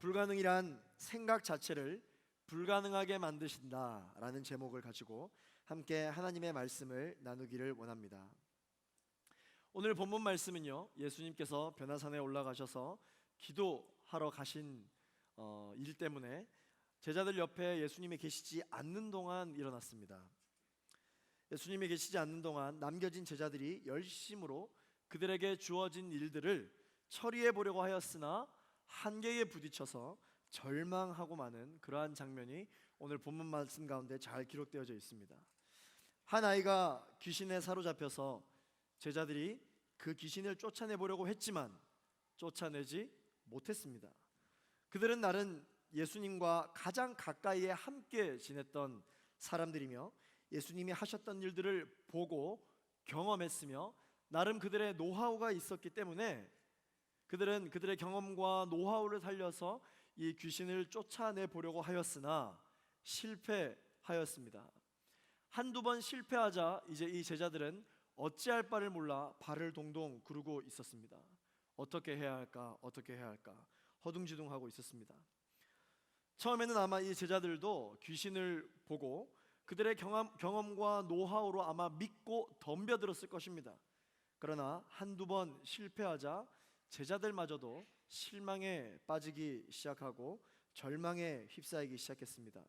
불가능이란 생각 자체를 불가능하게 만드신다라는 제목을 가지고 함께 하나님의 말씀을 나누기를 원합니다. 오늘 본문 말씀은요, 예수님께서 변화산에 올라가셔서 기도하러 가신 일 때문에 제자들 옆에 예수님이 계시지 않는 동안 일어났습니다. 예수님이 계시지 않는 동안 남겨진 제자들이 열심으로 그들에게 주어진 일들을 처리해 보려고 하였으나 한계에 부딪혀서 절망하고 마는 그러한 장면이 오늘 본문 말씀 가운데 잘 기록되어져 있습니다. 한 아이가 귀신에 사로잡혀서 제자들이 그 귀신을 쫓아내 보려고 했지만 쫓아내지 못했습니다. 그들은 나름 예수님과 가장 가까이에 함께 지냈던 사람들이며 예수님이 하셨던 일들을 보고 경험했으며 나름 그들의 노하우가 있었기 때문에 그들은 그들의 경험과 노하우를 살려서 이 귀신을 쫓아내 보려고 하였으나 실패하였습니다. 한두 번 실패하자 이제 이 제자들은 어찌할 바를 몰라 발을 동동 구르고 있었습니다. 어떻게 해야 할까? 어떻게 해야 할까? 허둥지둥하고 있었습니다. 처음에는 아마 이 제자들도 귀신을 보고 그들의 경험과 노하우로 아마 믿고 덤벼들었을 것입니다. 그러나 한두 번 실패하자 제자들마저도 실망에 빠지기 시작하고 절망에 휩싸이기 시작했습니다.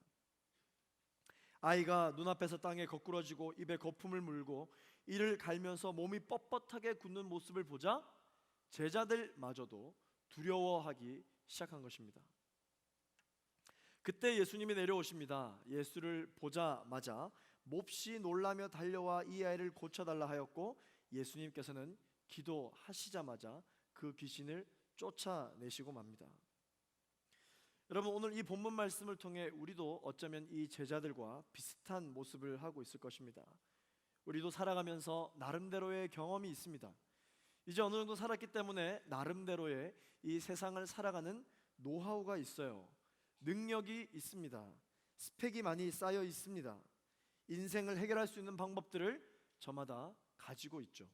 아이가 눈앞에서 땅에 거꾸러지고 입에 거품을 물고 이를 갈면서 몸이 뻣뻣하게 굳는 모습을 보자 제자들마저도 두려워하기 시작한 것입니다. 그때 예수님이 내려오십니다. 예수를 보자마자 몹시 놀라며 달려와 이 아이를 고쳐달라 하였고 예수님께서는 기도하시자마자 그 귀신을 쫓아내시고 맙니다. 여러분, 오늘 이 본문 말씀을 통해 우리도 어쩌면 이 제자들과 비슷한 모습을 하고 있을 것입니다. 우리도 살아가면서 나름대로의 경험이 있습니다. 이제 어느 정도 살았기 때문에 나름대로의 이 세상을 살아가는 노하우가 있어요. 능력이 있습니다. 스펙이 많이 쌓여 있습니다. 인생을 해결할 수 있는 방법들을 저마다 가지고 있죠.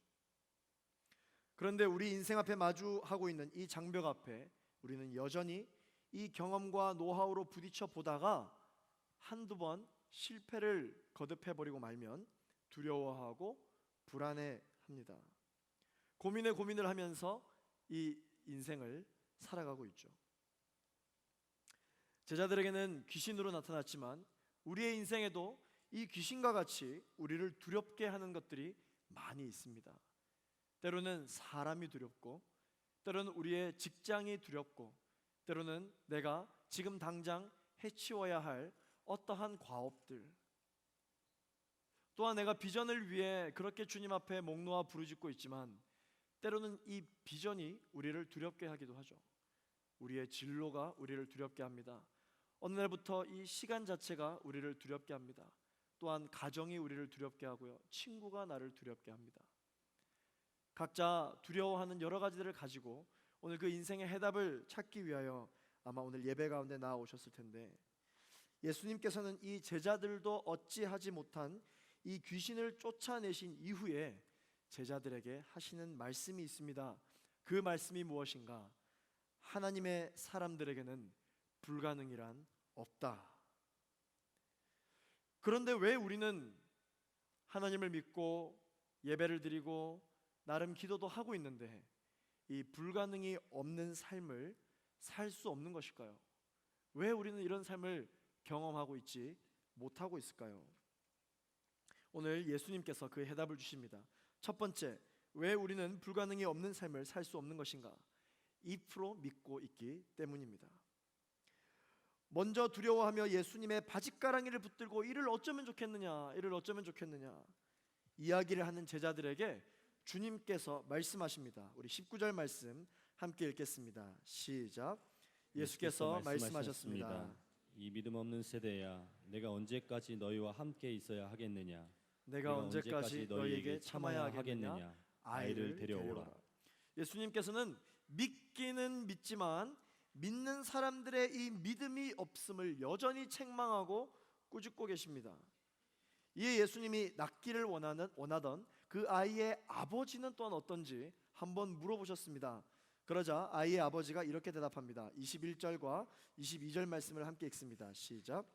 그런데 우리 인생 앞에 마주하고 있는 이 장벽 앞에 우리는 여전히 이 경험과 노하우로 부딪혀 보다가 한두 번 실패를 거듭해 버리고 말면 두려워하고 불안해합니다. 고민을 하면서 이 인생을 살아가고 있죠. 제자들에게는 귀신으로 나타났지만 우리의 인생에도 이 귀신과 같이 우리를 두렵게 하는 것들이 많이 있습니다. 때로는 사람이 두렵고, 때로는 우리의 직장이 두렵고, 때로는 내가 지금 당장 해치워야 할 어떠한 과업들, 또한 내가 비전을 위해 그렇게 주님 앞에 목 놓아 부르짖고 있지만 때로는 이 비전이 우리를 두렵게 하기도 하죠. 우리의 진로가 우리를 두렵게 합니다. 어느 날부터 이 시간 자체가 우리를 두렵게 합니다. 또한 가정이 우리를 두렵게 하고요, 친구가 나를 두렵게 합니다. 각자 두려워하는 여러 가지들을 가지고 오늘 그 인생의 해답을 찾기 위하여 아마 오늘 예배 가운데 나아오셨을 텐데, 예수님께서는 이 제자들도 어찌하지 못한 이 귀신을 쫓아내신 이후에 제자들에게 하시는 말씀이 있습니다. 그 말씀이 무엇인가? 하나님의 사람들에게는 불가능이란 없다. 그런데 왜 우리는 하나님을 믿고 예배를 드리고 나름 기도도 하고 있는데 이 불가능이 없는 삶을 살 수 없는 것일까요? 왜 우리는 이런 삶을 경험하고 있지 못하고 있을까요? 오늘 예수님께서 그 해답을 주십니다. 첫 번째, 왜 우리는 불가능이 없는 삶을 살 수 없는 것인가? 2% 믿고 있기 때문입니다. 먼저 두려워하며 예수님의 바짓가랑이를 붙들고 이를 어쩌면 좋겠느냐, 이를 어쩌면 좋겠느냐 이야기를 하는 제자들에게 주님께서 말씀하십니다. 우리 19절 말씀 함께 읽겠습니다. 시작. 예수께서 말씀하셨습니다. 이 믿음 없는 세대야, 내가 언제까지 너희와 함께 있어야 하겠느냐? 내가 언제까지 너희에게 참아야 하겠느냐? 아이를 데려오라. 예수님께서는 믿기는 믿지만 믿는 사람들의 이 믿음이 없음을 여전히 책망하고 꾸짖고 계십니다. 이에 예수님이 낳기를 원하던 그 아이의 아버지는 또한 어떤지 한번 물어보셨습니다. 그러자 아이의 아버지가 이렇게 대답합니다. 21절과 22절 말씀을 함께 읽습니다. 시작.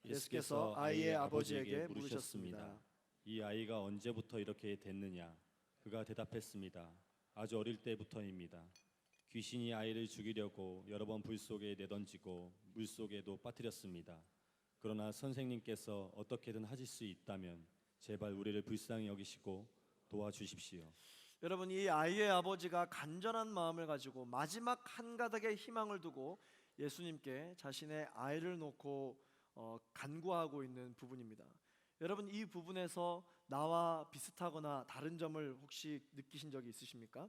예수께서 아이의 아버지에게 물으셨습니다. 이 아이가 언제부터 이렇게 됐느냐? 그가 대답했습니다. 아주 어릴 때부터입니다. 귀신이 아이를 죽이려고 여러 번 불 속에 내던지고 물 속에도 빠뜨렸습니다. 그러나 선생님께서 어떻게든 하실 수 있다면 제발 우리를 불쌍히 여기시고 도와주십시오. 여러분, 이 아이의 아버지가 간절한 마음을 가지고 마지막 한 가닥의 희망을 두고 예수님께 자신의 아이를 놓고 간구하고 있는 부분입니다. 여러분, 이 부분에서 나와 비슷하거나 다른 점을 혹시 느끼신 적이 있으십니까?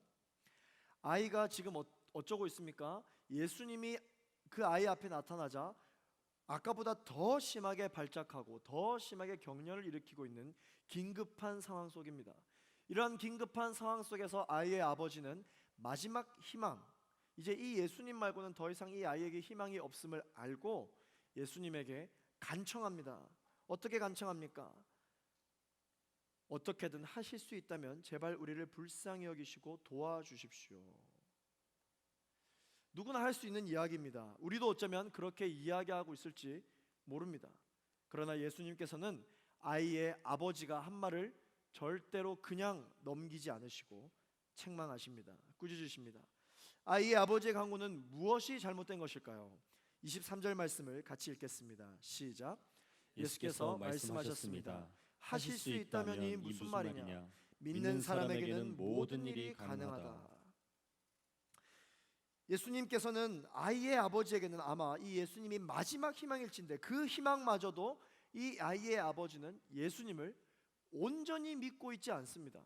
아이가 지금 어쩌고 있습니까? 예수님이 그 아이 앞에 나타나자 아까보다 더 심하게 발작하고 더 심하게 경련을 일으키고 있는 긴급한 상황 속입니다. 이러한 긴급한 상황 속에서 아이의 아버지는 마지막 희망, 이제 이 예수님 말고는 더 이상 이 아이에게 희망이 없음을 알고 예수님에게 간청합니다. 어떻게 간청합니까? 어떻게든 하실 수 있다면 제발 우리를 불쌍히 여기시고 도와주십시오. 누구나 할 수 있는 이야기입니다. 우리도 어쩌면 그렇게 이야기하고 있을지 모릅니다. 그러나 예수님께서는 아이의 아버지가 한 말을 절대로 그냥 넘기지 않으시고 책망하십니다. 꾸짖으십니다. 아이의 아버지의 강구는 무엇이 잘못된 것일까요? 23절 말씀을 같이 읽겠습니다. 시작. 예수께서 말씀하셨습니다. 하실 수 있다면이 무슨 말이냐? 믿는 사람에게는 모든 일이 가능하다. 예수님께서는 아이의 아버지에게는 아마 이 예수님이 마지막 희망일진데 그 희망마저도 이 아이의 아버지는 예수님을 온전히 믿고 있지 않습니다.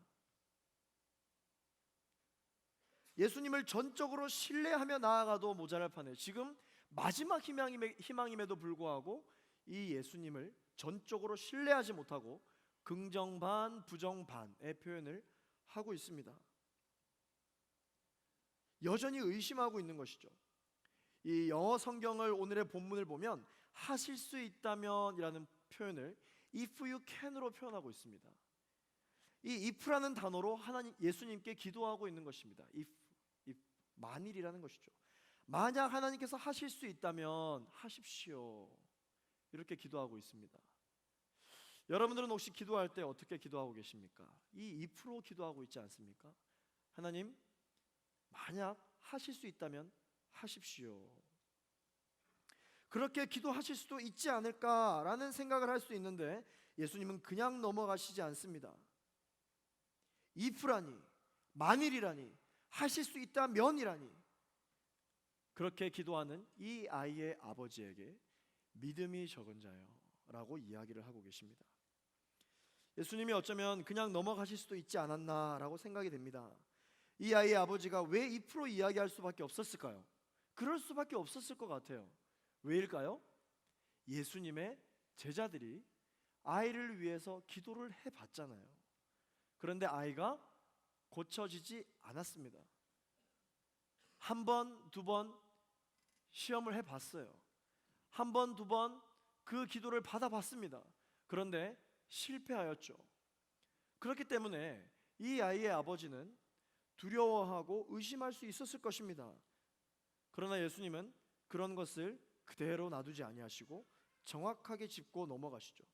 예수님을 전적으로 신뢰하며 나아가도 모자랄 판에 지금 마지막 희망임에도 불구하고 이 예수님을 전적으로 신뢰하지 못하고 긍정 반 부정 반의 표현을 하고 있습니다. 여전히 의심하고 있는 것이죠. 이 영어 성경을 오늘의 본문을 보면 하실 수 있다면이라는 표현을 if you can으로 표현하고 있습니다. 이 if라는 단어로 하나님 예수님께 기도하고 있는 것입니다. if 만일이라는 것이죠. 만약 하나님께서 하실 수 있다면 하십시오. 이렇게 기도하고 있습니다. 여러분들은 혹시 기도할 때 어떻게 기도하고 계십니까? 이 if로 기도하고 있지 않습니까? 하나님, 만약 하실 수 있다면 하십시오. 그렇게 기도하실 수도 있지 않을까라는 생각을 할 수 있는데 예수님은 그냥 넘어가시지 않습니다. if라니, 만일이라니, 하실 수 있다면이라니, 그렇게 기도하는 이 아이의 아버지에게 믿음이 적은 자여 라고 이야기를 하고 계십니다. 예수님이 어쩌면 그냥 넘어가실 수도 있지 않았나라고 생각이 됩니다. 이 아이의 아버지가 왜 if로 이야기할 수밖에 없었을까요? 그럴 수밖에 없었을 것 같아요. 왜일까요? 예수님의 제자들이 아이를 위해서 기도를 해봤잖아요. 그런데 아이가 고쳐지지 않았습니다. 한 번, 두 번 시험을 해봤어요. 한 번, 두 번 그 기도를 받아봤습니다. 그런데 실패하였죠. 그렇기 때문에 이 아이의 아버지는 두려워하고 의심할 수 있었을 것입니다. 그러나 예수님은 그런 것을 그대로 놔두지 아니하시고 정확하게 짚고 넘어가시죠.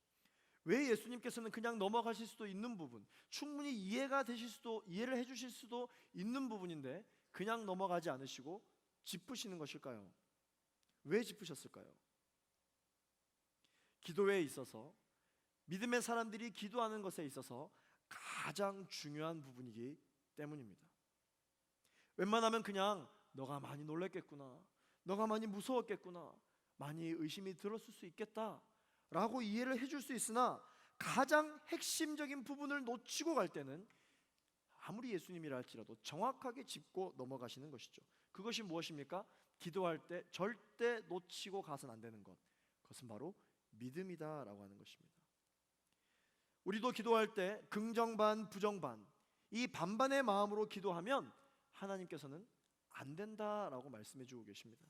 왜 예수님께서는 그냥 넘어가실 수도 있는 부분, 충분히 이해를 해주실 수도 있는 부분인데 그냥 넘어가지 않으시고 짚으시는 것일까요? 왜 짚으셨을까요? 기도에 있어서, 믿음의 사람들이 기도하는 것에 있어서 가장 중요한 부분이기 때문입니다. 웬만하면 그냥 너가 많이 놀랬겠구나, 너가 많이 무서웠겠구나, 많이 의심이 들었을 수 있겠다 라고 이해를 해줄 수 있으나 가장 핵심적인 부분을 놓치고 갈 때는 아무리 예수님이라 할지라도 정확하게 짚고 넘어가시는 것이죠. 그것이 무엇입니까? 기도할 때 절대 놓치고 가서는 안 되는 것, 그것은 바로 믿음이다라고 하는 것입니다. 우리도 기도할 때 긍정 반 부정 반, 이 반반의 마음으로 기도하면 하나님께서는 안 된다라고 말씀해 주고 계십니다.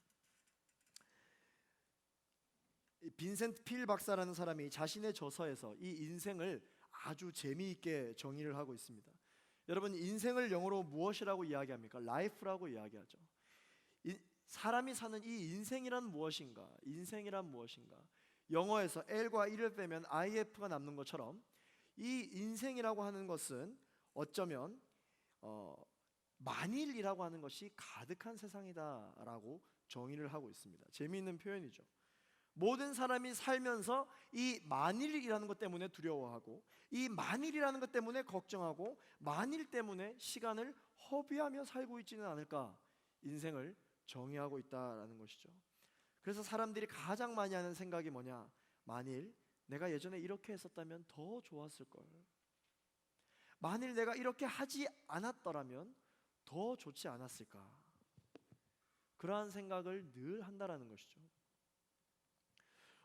빈센트 필 박사라는 사람이 자신의 저서에서 이 인생을 아주 재미있게 정의를 하고 있습니다. 여러분, 인생을 영어로 무엇이라고 이야기합니까? life라고 이야기하죠. 사람이 사는 이 인생이란 무엇인가? 인생이란 무엇인가? 영어에서 L과 E를 빼면 IF가 남는 것처럼 이 인생이라고 하는 것은 어쩌면 만일이라고 하는 것이 가득한 세상이다라고 정의를 하고 있습니다. 재미있는 표현이죠. 모든 사람이 살면서 이 만일이라는 것 때문에 두려워하고, 이 만일이라는 것 때문에 걱정하고, 만일 때문에 시간을 허비하며 살고 있지는 않을까, 인생을 정의하고 있다라는 것이죠. 그래서 사람들이 가장 많이 하는 생각이 뭐냐? 만일 내가 예전에 이렇게 했었다면 더 좋았을 걸. 만일 내가 이렇게 하지 않았더라면 더 좋지 않았을까. 그러한 생각을 늘 한다라는 것이죠.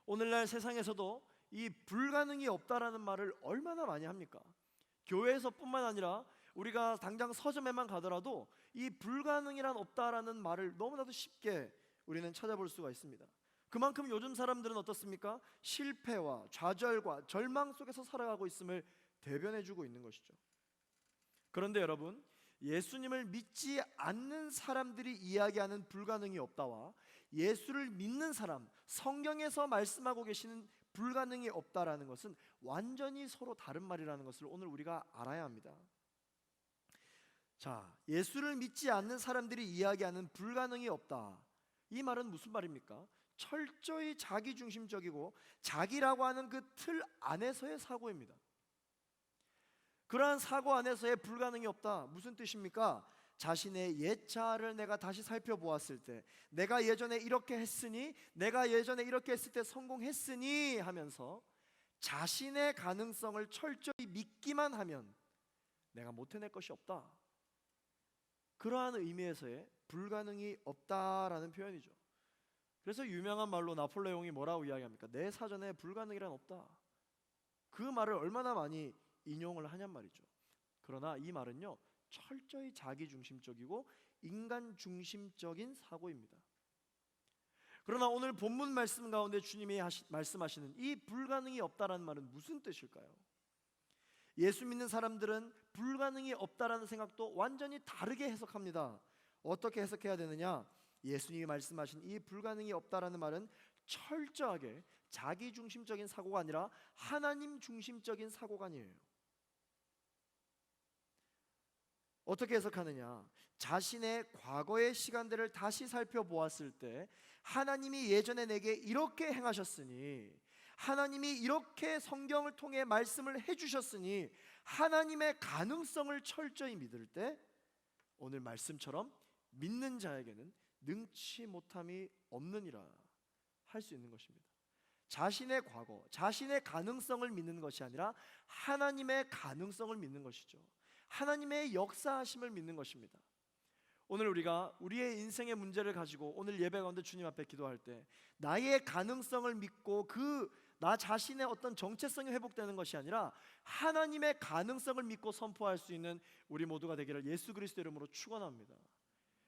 오늘날 세상에서도 이 불가능이 없다라는 말을 얼마나 많이 합니까? 교회에서뿐만 아니라 우리가 당장 서점에만 가더라도 이 불가능이란 없다라는 말을 너무나도 쉽게 우리는 찾아볼 수가 있습니다. 그만큼 요즘 사람들은 어떻습니까? 실패와 좌절과 절망 속에서 살아가고 있음을 대변해주고 있는 것이죠. 그런데 여러분, 예수님을 믿지 않는 사람들이 이야기하는 불가능이 없다와 예수를 믿는 사람, 성경에서 말씀하고 계시는 불가능이 없다라는 것은 완전히 서로 다른 말이라는 것을 오늘 우리가 알아야 합니다. 자, 예수를 믿지 않는 사람들이 이야기하는 불가능이 없다, 이 말은 무슨 말입니까? 철저히 자기중심적이고 자기라고 하는 그 틀 안에서의 사고입니다. 그러한 사고 안에서의 불가능이 없다, 무슨 뜻입니까? 자신의 옛 자아를 내가 다시 살펴보았을 때, 내가 예전에 이렇게 했으니, 내가 예전에 이렇게 했을 때 성공했으니 하면서 자신의 가능성을 철저히 믿기만 하면 내가 못 해낼 것이 없다, 그러한 의미에서의 불가능이 없다라는 표현이죠. 그래서 유명한 말로 나폴레옹이 뭐라고 이야기합니까? 내 사전에 불가능이란 없다. 그 말을 얼마나 많이 인용을 하냔 말이죠. 그러나 이 말은요, 철저히 자기중심적이고 인간중심적인 사고입니다. 그러나 오늘 본문 말씀 가운데 주님이 말씀하시는 이 불가능이 없다라는 말은 무슨 뜻일까요? 예수 믿는 사람들은 불가능이 없다라는 생각도 완전히 다르게 해석합니다. 어떻게 해석해야 되느냐? 예수님이 말씀하신 이 불가능이 없다라는 말은 철저하게 자기중심적인 사고가 아니라 하나님 중심적인 사고가 아니에요. 어떻게 해석하느냐? 자신의 과거의 시간들을 다시 살펴보았을 때 하나님이 예전에 내게 이렇게 행하셨으니, 하나님이 이렇게 성경을 통해 말씀을 해주셨으니 하나님의 가능성을 철저히 믿을 때 오늘 말씀처럼 믿는 자에게는 능치 못함이 없느니라 할 수 있는 것입니다. 자신의 과거, 자신의 가능성을 믿는 것이 아니라 하나님의 가능성을 믿는 것이죠. 하나님의 역사하심을 믿는 것입니다. 오늘 우리가 우리의 인생의 문제를 가지고 오늘 예배 가운데 주님 앞에 기도할 때 나의 가능성을 믿고 나 자신의 어떤 정체성이 회복되는 것이 아니라 하나님의 가능성을 믿고 선포할 수 있는 우리 모두가 되기를 예수 그리스도 이름으로 축원합니다.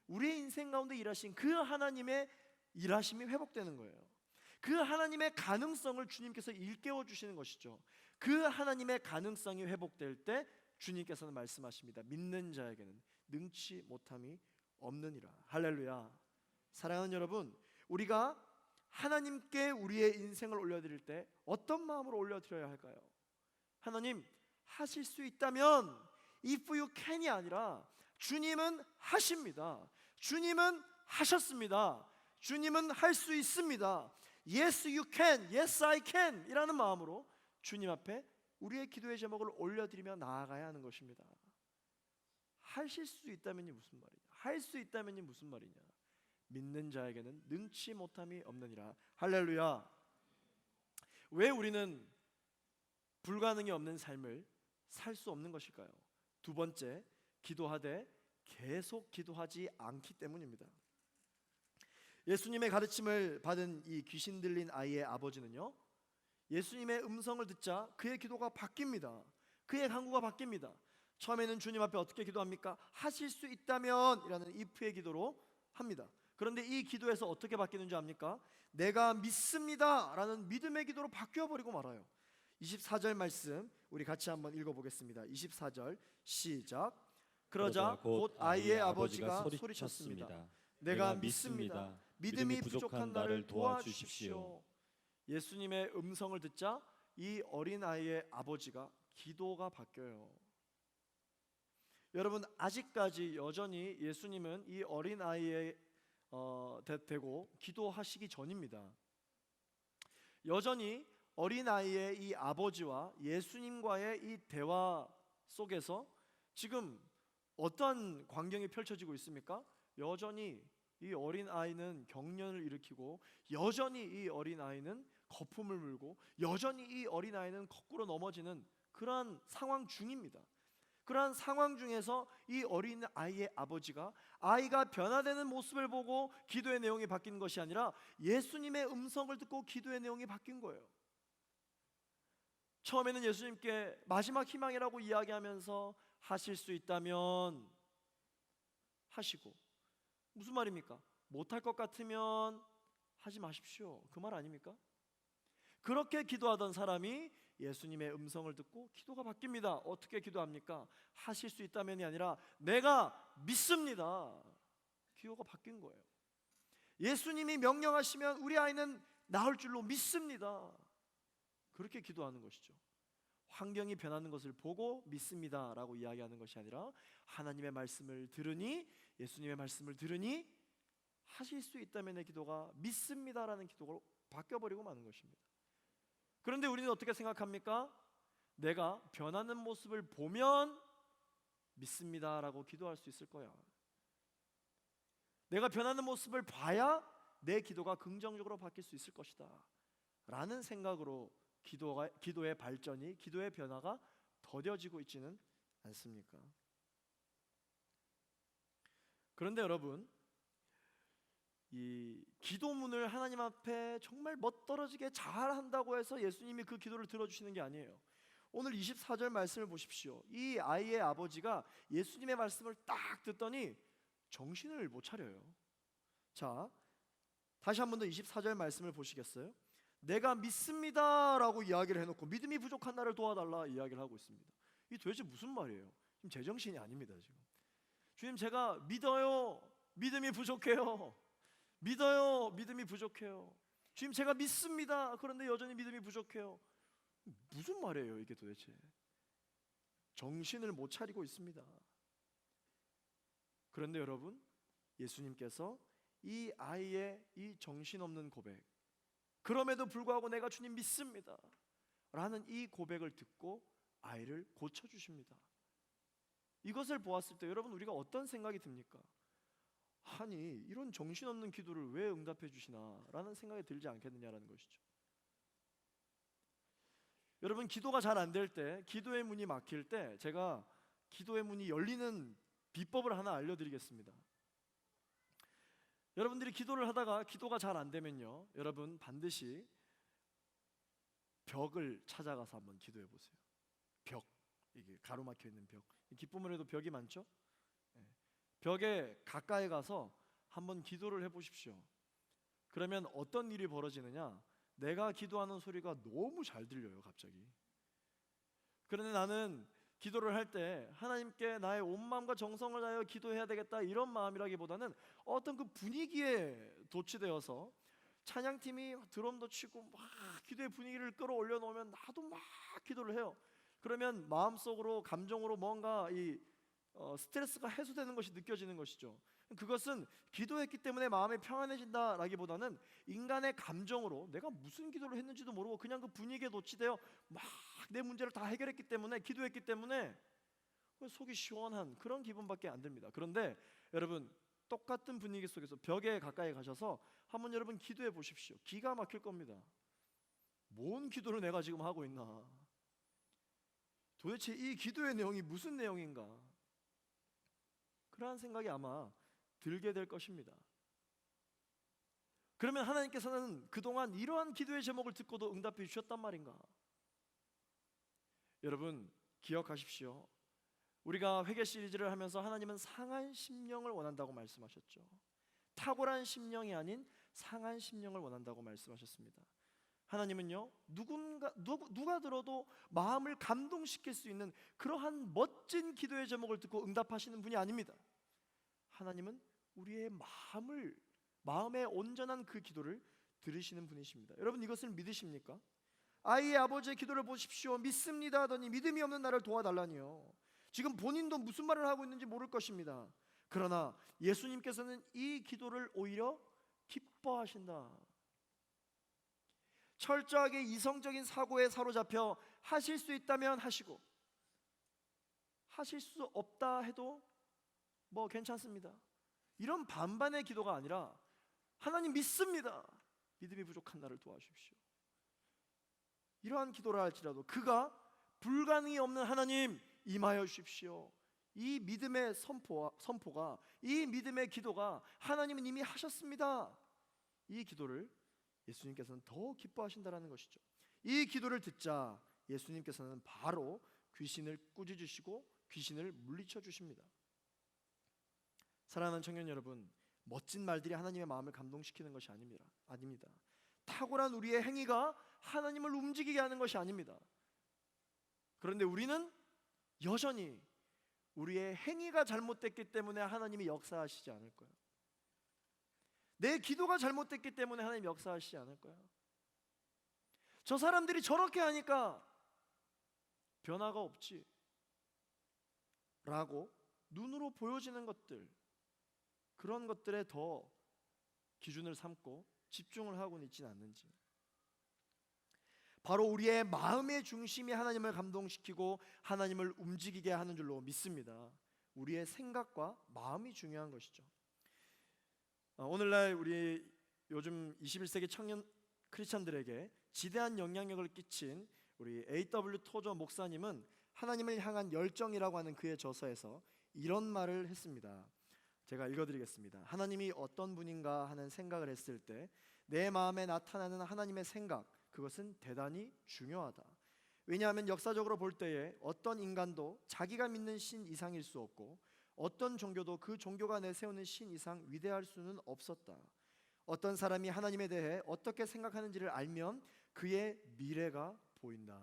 우리의 인생 가운데 일하신 그 하나님의 일하심이 회복되는 거예요. 그 하나님의 가능성을 주님께서 일깨워 주시는 것이죠. 그 하나님의 가능성이 회복될 때 주님께서는 말씀하십니다. 믿는 자에게는 능치 못함이 없느니라. 할렐루야. 사랑하는 여러분, 우리가 하나님께 우리의 인생을 올려드릴 때 어떤 마음으로 올려드려야 할까요? 하나님, 하실 수 있다면, if you can이 아니라 주님은 하십니다. 주님은 하셨습니다. 주님은 할 수 있습니다. Yes you can, yes I can 이라는 마음으로 주님 앞에 우리의 기도의 제목을 올려드리며 나아가야 하는 것입니다. 하실 수 있다면이 무슨 말이냐? 할 수 있다면이 무슨 말이냐? 믿는 자에게는 능치 못함이 없느니라. 할렐루야. 왜 우리는 불가능이 없는 삶을 살 수 없는 것일까요? 두 번째, 기도하되 계속 기도하지 않기 때문입니다. 예수님의 가르침을 받은 이 귀신 들린 아이의 아버지는요, 예수님의 음성을 듣자 그의 기도가 바뀝니다. 그의 간구가 바뀝니다. 처음에는 주님 앞에 어떻게 기도합니까? 하실 수 있다면 이라는 if의 기도로 합니다. 그런데 이 기도에서 어떻게 바뀌는지 압니까? 내가 믿습니다 라는 믿음의 기도로 바뀌어버리고 말아요. 24절 말씀 우리 같이 한번 읽어보겠습니다. 24절 시작. 그러자 곧 아이의 아버지가 소리쳤습니다. 내가 믿습니다. 믿음이 부족한 나를 도와주십시오. 예수님의 음성을 듣자 이 어린 아이의 아버지가 기도가 바뀌어요. 여러분, 아직까지 여전히 예수님은 이 어린 아이의 되고 기도하시기 전입니다. 여전히 어린 아이의 이 아버지와 예수님과의 이 대화 속에서 지금 어떤 광경이 펼쳐지고 있습니까? 여전히 이 어린 아이는 경련을 일으키고, 여전히 이 어린 아이는 거품을 물고, 여전히 이 어린 아이는 거꾸로 넘어지는 그러한 상황 중입니다. 그러한 상황 중에서 이 어린 아이의 아버지가 아이가 변화되는 모습을 보고 기도의 내용이 바뀐 것이 아니라 예수님의 음성을 듣고 기도의 내용이 바뀐 거예요. 처음에는 예수님께 마지막 희망이라고 이야기하면서 하실 수 있다면 하시고, 무슨 말입니까? 못할 것 같으면 하지 마십시오, 그 말 아닙니까? 그렇게 기도하던 사람이 예수님의 음성을 듣고 기도가 바뀝니다. 어떻게 기도합니까? 하실 수 있다면이 아니라 내가 믿습니다. 기도가 바뀐 거예요. 예수님이 명령하시면 우리 아이는 나을 줄로 믿습니다. 그렇게 기도하는 것이죠. 환경이 변하는 것을 보고 믿습니다 라고 이야기하는 것이 아니라 하나님의 말씀을 들으니, 예수님의 말씀을 들으니 하실 수 있다면의 기도가 믿습니다 라는 기도로 바뀌어버리고 마는 것입니다. 그런데 우리는 어떻게 생각합니까? 내가 변하는 모습을 보면 믿습니다 라고 기도할 수 있을 거야. 내가 변하는 모습을 봐야 내 기도가 긍정적으로 바뀔 수 있을 것이다 라는 생각으로 기도의 발전이, 기도의 변화가 더뎌지고 있지는 않습니까? 그런데 여러분, 이 기도문을 하나님 앞에 정말 멋떨어지게 잘한다고 해서 예수님이 그 기도를 들어주시는 게 아니에요. 오늘 24절 말씀을 보십시오. 이 아이의 아버지가 예수님의 말씀을 딱 듣더니 정신을 못 차려요. 자, 다시 한 번 더 24절 말씀을 보시겠어요? 내가 믿습니다 라고 이야기를 해놓고 믿음이 부족한 나를 도와달라 이야기를 하고 있습니다. 이게 도대체 무슨 말이에요? 지금 제정신이 아닙니다. 지금 주님, 제가 믿어요, 믿음이 부족해요. 믿어요, 믿음이 부족해요. 주님, 제가 믿습니다. 그런데 여전히 믿음이 부족해요. 무슨 말이에요 이게 도대체? 정신을 못 차리고 있습니다. 그런데 여러분, 예수님께서 이 아이의 이 정신없는 고백, 그럼에도 불구하고 내가 주님 믿습니다 라는 이 고백을 듣고 아이를 고쳐주십니다. 이것을 보았을 때 여러분, 우리가 어떤 생각이 듭니까? 아니, 이런 정신없는 기도를 왜 응답해 주시나 라는 생각이 들지 않겠느냐라는 것이죠. 여러분, 기도가 잘 안 될 때, 기도의 문이 막힐 때 제가 기도의 문이 열리는 비법을 하나 알려드리겠습니다. 여러분들이 기도를 하다가 기도가 잘 안 되면요, 여러분 반드시 벽을 찾아가서 한번 기도해 보세요. 벽, 이게 가로막혀 있는 벽. 기쁨을해도 벽이 많죠? 벽에 가까이 가서 한번 기도를 해보십시오. 그러면 어떤 일이 벌어지느냐? 내가 기도하는 소리가 너무 잘 들려요, 갑자기. 그런데 나는 기도를 할 때 하나님께 나의 온 마음과 정성을 다하여 기도해야 되겠다 이런 마음이라기보다는 어떤 그 분위기에 도취되어서 찬양팀이 드럼도 치고 막 기도의 분위기를 끌어올려 놓으면 나도 막 기도를 해요. 그러면 마음속으로, 감정으로 뭔가 이 스트레스가 해소되는 것이 느껴지는 것이죠. 그것은 기도했기 때문에 마음이 평안해진다라기보다는 인간의 감정으로 내가 무슨 기도를 했는지도 모르고 그냥 그 분위기에 노치되어 막 내 문제를 다 해결했기 때문에, 기도했기 때문에 속이 시원한 그런 기분밖에 안 듭니다. 그런데 여러분, 똑같은 분위기 속에서 벽에 가까이 가셔서 한번 여러분 기도해 보십시오. 기가 막힐 겁니다. 뭔 기도를 내가 지금 하고 있나? 도대체 이 기도의 내용이 무슨 내용인가? 그러한 생각이 아마 들게 될 것입니다. 그러면 하나님께서는 그동안 이러한 기도의 제목을 듣고도 응답해 주셨단 말인가? 여러분, 기억하십시오. 우리가 회개 시리즈를 하면서 하나님은 상한 심령을 원한다고 말씀하셨죠. 탁월한 심령이 아닌 상한 심령을 원한다고 말씀하셨습니다. 하나님은요, 누가 들어도 마음을 감동시킬 수 있는 그러한 멋진 기도의 제목을 듣고 응답하시는 분이 아닙니다. 하나님은 우리의 마음의 온전한 그 기도를 들으시는 분이십니다. 여러분, 이것을 믿으십니까? 아이의 아버지의 기도를 보십시오. 믿습니다 하더니 믿음이 없는 나를 도와달라니요. 지금 본인도 무슨 말을 하고 있는지 모를 것입니다. 그러나 예수님께서는 이 기도를 오히려 기뻐하신다. 철저하게 이성적인 사고에 사로잡혀 하실 수 있다면 하시고 하실 수 없다 해도 뭐 괜찮습니다. 이런 반반의 기도가 아니라 하나님 믿습니다. 믿음이 부족한 나를 도와주십시오. 이러한 기도라 할지라도 그가 불가능이 없는 하나님 임하여 주십시오. 이 믿음의 선포가 이 믿음의 기도가 하나님은 이미 하셨습니다. 이 기도를 예수님께서는 더 기뻐하신다라는 것이죠. 이 기도를 듣자 예수님께서는 바로 귀신을 꾸짖으시고 귀신을 물리쳐 주십니다. 사랑하는 청년 여러분, 멋진 말들이 하나님의 마음을 감동시키는 것이 아닙니다. 탁월한 우리의 행위가 하나님을 움직이게 하는 것이 아닙니다. 그런데 우리는 여전히 우리의 행위가 잘못됐기 때문에 하나님이 역사하시지 않을 거예요. 내 기도가 잘못됐기 때문에 하나님 역사하시지 않을 거예요. 저 사람들이 저렇게 하니까 변화가 없지 라고 눈으로 보여지는 것들, 그런 것들에 더 기준을 삼고 집중을 하고는 있지는 않는지. 바로 우리의 마음의 중심이 하나님을 감동시키고 하나님을 움직이게 하는 줄로 믿습니다. 우리의 생각과 마음이 중요한 것이죠. 오늘날 우리 요즘 21세기 청년 크리스찬들에게 지대한 영향력을 끼친 우리 A.W. 토저 목사님은 하나님을 향한 열정이라고 하는 그의 저서에서 이런 말을 했습니다. 제가 읽어드리겠습니다. 하나님이 어떤 분인가 하는 생각을 했을 때 내 마음에 나타나는 하나님의 생각, 그것은 대단히 중요하다. 왜냐하면 역사적으로 볼 때에 어떤 인간도 자기가 믿는 신 이상일 수 없고 어떤 종교도 그 종교가 내세우는 신 이상 위대할 수는 없었다. 어떤 사람이 하나님에 대해 어떻게 생각하는지를 알면 그의 미래가 보인다.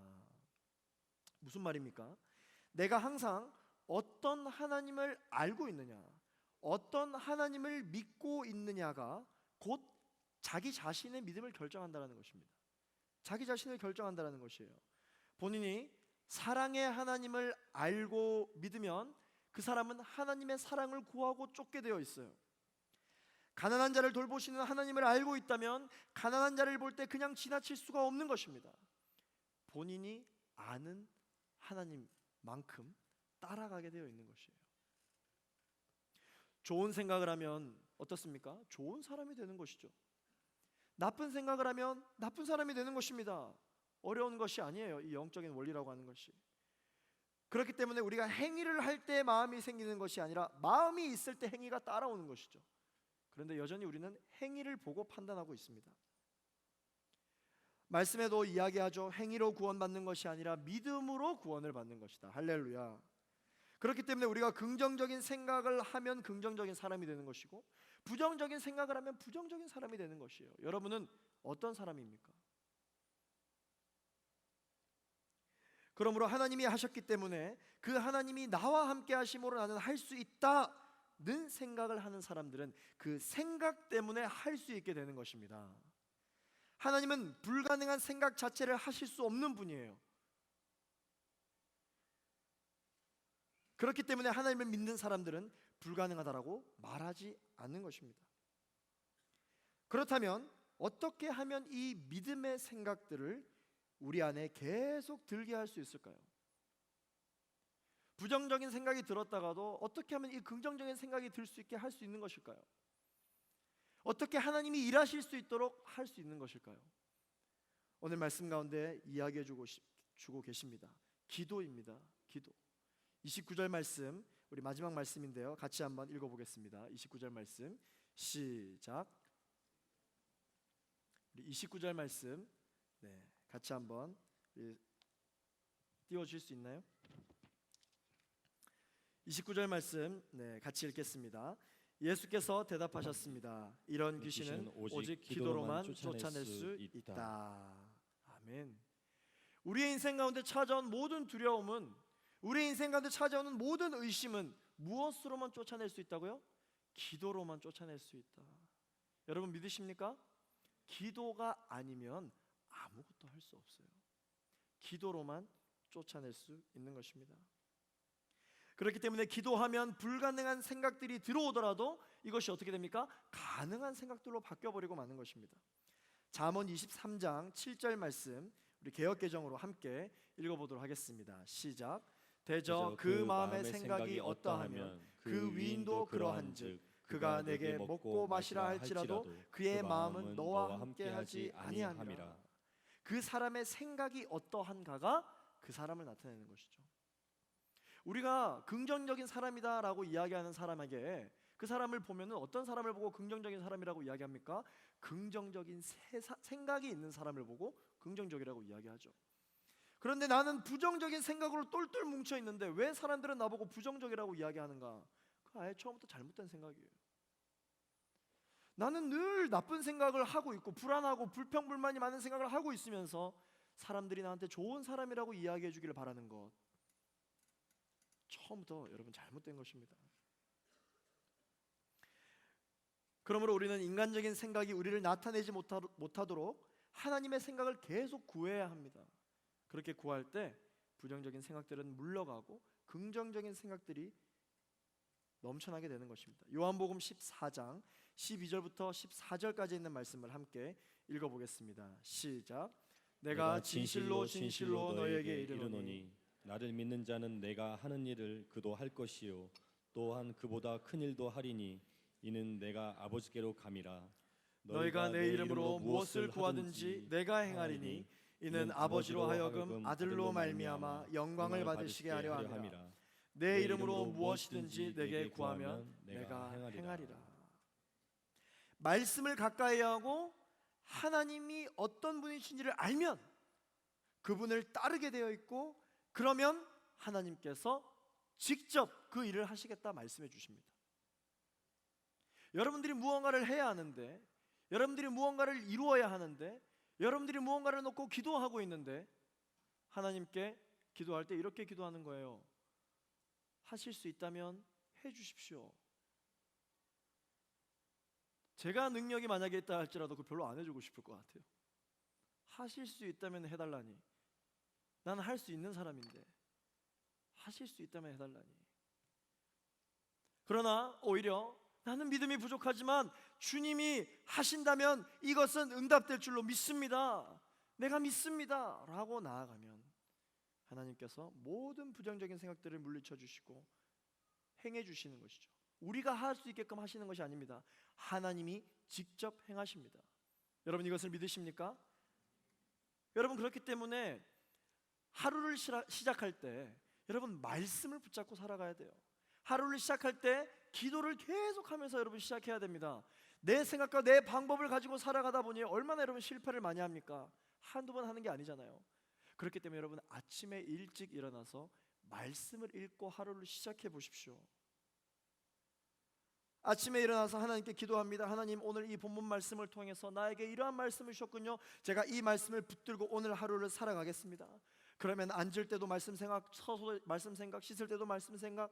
무슨 말입니까? 내가 항상 어떤 하나님을 알고 있느냐, 어떤 하나님을 믿고 있느냐가 곧 자기 자신의 믿음을 결정한다는 것입니다. 자기 자신을 결정한다는 것이에요. 본인이 사랑의 하나님을 알고 믿으면 그 사람은 하나님의 사랑을 구하고 쫓게 되어 있어요. 가난한 자를 돌보시는 하나님을 알고 있다면 가난한 자를 볼 때 그냥 지나칠 수가 없는 것입니다. 본인이 아는 하나님만큼 따라가게 되어 있는 것이에요. 좋은 생각을 하면 어떻습니까? 좋은 사람이 되는 것이죠. 나쁜 생각을 하면 나쁜 사람이 되는 것입니다. 어려운 것이 아니에요, 이 영적인 원리라고 하는 것이. 그렇기 때문에 우리가 행위를 할 때 마음이 생기는 것이 아니라 마음이 있을 때 행위가 따라오는 것이죠. 그런데 여전히 우리는 행위를 보고 판단하고 있습니다. 말씀에도 이야기하죠. 행위로 구원받는 것이 아니라 믿음으로 구원을 받는 것이다. 할렐루야. 그렇기 때문에 우리가 긍정적인 생각을 하면 긍정적인 사람이 되는 것이고 부정적인 생각을 하면 부정적인 사람이 되는 것이에요. 여러분은 어떤 사람입니까? 그러므로 하나님이 하셨기 때문에 그 하나님이 나와 함께 하심으로 나는 할 수 있다는 생각을 하는 사람들은 그 생각 때문에 할 수 있게 되는 것입니다. 하나님은 불가능한 생각 자체를 하실 수 없는 분이에요. 그렇기 때문에 하나님을 믿는 사람들은 불가능하다라고 말하지 않는 것입니다. 그렇다면 어떻게 하면 이 믿음의 생각들을 우리 안에 계속 들게 할 수 있을까요? 부정적인 생각이 들었다가도 어떻게 하면 이 긍정적인 생각이 들 수 있게 할 수 있는 것일까요? 어떻게 하나님이 일하실 수 있도록 할 수 있는 것일까요? 오늘 말씀 가운데 이야기해 주고 계십니다. 기도입니다. 기도. 29절 말씀, 우리 마지막 말씀인데요, 같이 한번 읽어보겠습니다. 29절 말씀 시작. 우리 29절 말씀 같이 한번 띄워주실 수 있나요? 29절 말씀 같이 읽겠습니다. 예수께서 대답하셨습니다. 이런 귀신은 오직 기도로만 쫓아낼 수 있다. 아멘. 우리의 인생 가운데 찾아온 모든 두려움은, 우리의 인생 가운데 찾아오는 모든 의심은 무엇으로만 쫓아낼 수 있다고요? 기도로만 쫓아낼 수 있다. 여러분 믿으십니까? 기도가 아니면 아무것도 할 수 없어요. 기도로만 쫓아낼 수 있는 것입니다. 그렇기 때문에 기도하면 불가능한 생각들이 들어오더라도 이것이 어떻게 됩니까? 가능한 생각들로 바뀌어버리고 마는 것입니다. 잠언 23장 7절 말씀, 우리 개역개정으로 함께 읽어보도록 하겠습니다. 시작. 대저 그 마음의 생각이 어떠하면 그 위인도 그러한즉 그가 내게 먹고 마시라 할지라도 그의 마음은 너와 함께하지 아니함이라. 그 사람의 생각이 어떠한가가 그 사람을 나타내는 것이죠. 우리가 긍정적인 사람이다라고 이야기하는 사람에게, 그 사람을 보면은 어떤 사람을 보고 긍정적인 사람이라고 이야기합니까? 긍정적인 생각이 있는 사람을 보고 긍정적이라고 이야기하죠. 그런데 나는 부정적인 생각으로 똘똘 뭉쳐 있는데 왜 사람들은 나보고 부정적이라고 이야기하는가? 그 아예 처음부터 잘못된 생각이에요. 나는 늘 나쁜 생각을 하고 있고 불안하고 불평불만이 많은 생각을 하고 있으면서 사람들이 나한테 좋은 사람이라고 이야기해 주기를 바라는 것, 처음부터 여러분 잘못된 것입니다. 그러므로 우리는 인간적인 생각이 우리를 나타내지 못하도록 하나님의 생각을 계속 구해야 합니다. 그렇게 구할 때 부정적인 생각들은 물러가고 긍정적인 생각들이 넘쳐나게 되는 것입니다. 요한복음 14장 12절부터 14절까지 있는 말씀을 함께 읽어보겠습니다. 시작. 내가 진실로 진실로 너에게 이르노니 나를 믿는 자는 내가 하는 일을 그도 할 것이요 또한 그보다 큰 일도 하리니 이는 내가 아버지께로 감이라. 너희가 내 이름으로 무엇을 구하든지 내가 행하리니 이는 아버지로 하여금 아들로 말미암아 영광을 받으시게 하려 함이라. 내 이름으로 무엇이든지 내게 구하면 내가 행하리라. 말씀을 가까이 하고 하나님이 어떤 분이신지를 알면 그분을 따르게 되어 있고, 그러면 하나님께서 직접 그 일을 하시겠다 말씀해 주십니다. 여러분들이 무언가를 해야 하는데, 여러분들이 무언가를 이루어야 하는데, 여러분들이 무언가를 놓고 기도하고 있는데 하나님께 기도할 때 이렇게 기도하는 거예요. 하실 수 있다면 해 주십시오. 제가 능력이 만약에 있다 할지라도 그 별로 안 해주고 싶을 것 같아요. 하실 수 있다면 해달라니. 나는 할 수 있는 사람인데 하실 수 있다면 해달라니. 그러나 오히려 나는 믿음이 부족하지만 주님이 하신다면 이것은 응답될 줄로 믿습니다. 내가 믿습니다 라고 나아가면 하나님께서 모든 부정적인 생각들을 물리쳐 주시고 행해 주시는 것이죠. 우리가 할 수 있게끔 하시는 것이 아닙니다. 하나님이 직접 행하십니다. 여러분 이것을 믿으십니까? 여러분 그렇기 때문에 하루를 시작할 때 여러분 말씀을 붙잡고 살아가야 돼요. 하루를 시작할 때 기도를 계속하면서 여러분 시작해야 됩니다. 내 생각과 내 방법을 가지고 살아가다 보니 얼마나 여러분 실패를 많이 합니까? 한두 번 하는 게 아니잖아요. 그렇기 때문에 여러분 아침에 일찍 일어나서 말씀을 읽고 하루를 시작해 보십시오. 아침에 일어나서 하나님께 기도합니다. 하나님 오늘 이 본문 말씀을 통해서 나에게 이러한 말씀을 주셨군요. 제가 이 말씀을 붙들고 오늘 하루를 살아가겠습니다. 그러면 앉을 때도 말씀 생각, 서서 말씀 생각, 씻을 때도 말씀 생각,